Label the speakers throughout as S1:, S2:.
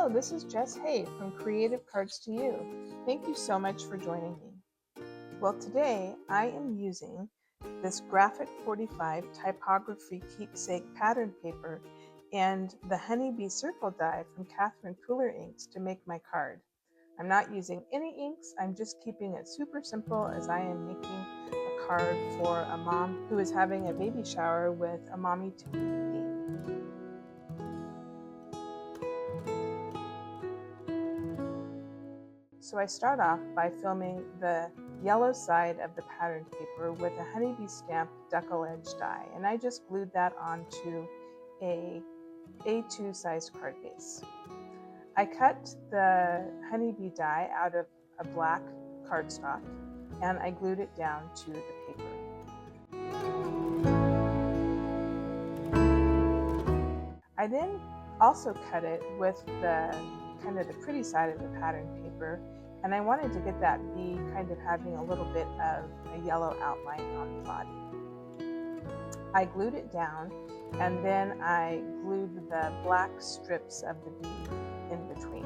S1: Hello, this is Jess Hay from Creative Cards to You. Thank you so much for joining me. Well, today I am using this Graphic 45 typography keepsake pattern paper and the Honeybee Circle die from Catherine Pooler Inks to make my card. I'm not using any inks, I'm just keeping it super simple as I am making a card for a mom who is having a baby shower with a mommy-to-be theme. So I start off by filming the yellow side of the pattern paper with a honeybee stamp decal edge die, and I just glued that onto a A2 sized card base. I cut the honeybee die out of a black cardstock and I glued it down to the paper. I then also cut it with the kind of the pretty side of the pattern paper, and I wanted to get that bee kind of having a little bit of a yellow outline on the body. I glued it down, and then I glued the black strips of the bee in between.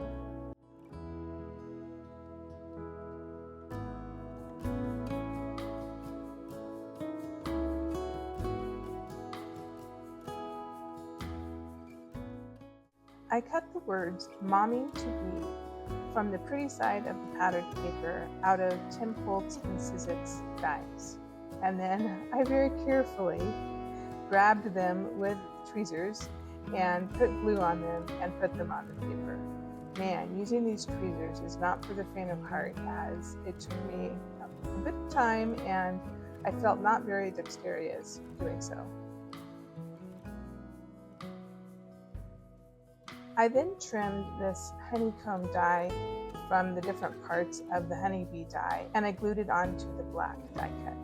S1: I cut the words "Mommy to Be" from the pretty side of the patterned paper out of Tim Holtz and Sizzix dies, and then I very carefully grabbed them with tweezers and put glue on them and put them on the paper. Man, using these tweezers is not for the faint of heart, as it took me a bit of time and I felt not very dexterous doing so. I then trimmed this honeycomb die from the different parts of the honeybee die, and I glued it onto the black die cut.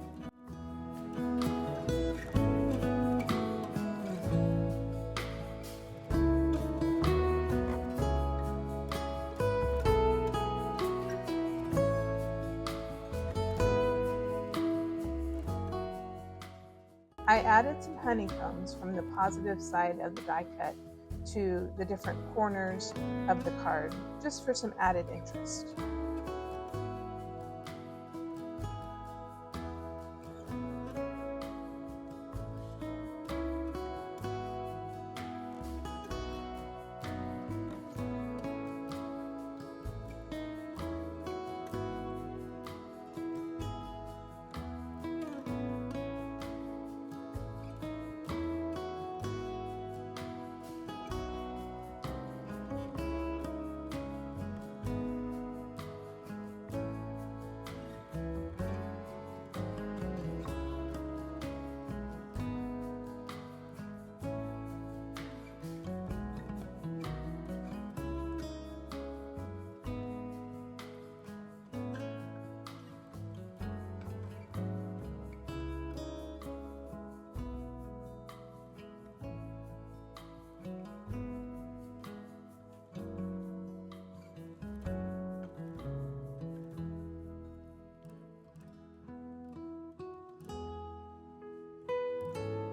S1: I added some honeycombs from the positive side of the die cut to the different corners of the card, just for some added interest.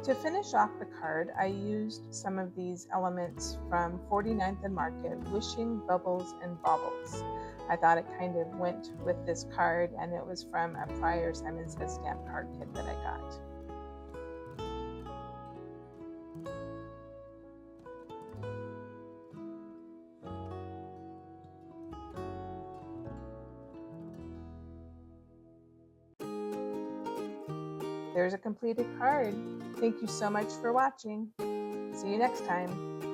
S1: To finish off the card, I used some of these elements from 49th and Market, Wishing, Bubbles, and Baubles. I thought it kind of went with this card, and it was from a prior Simon Says stamp card kit that I got. There's a completed card. Thank you so much for watching. See you next time.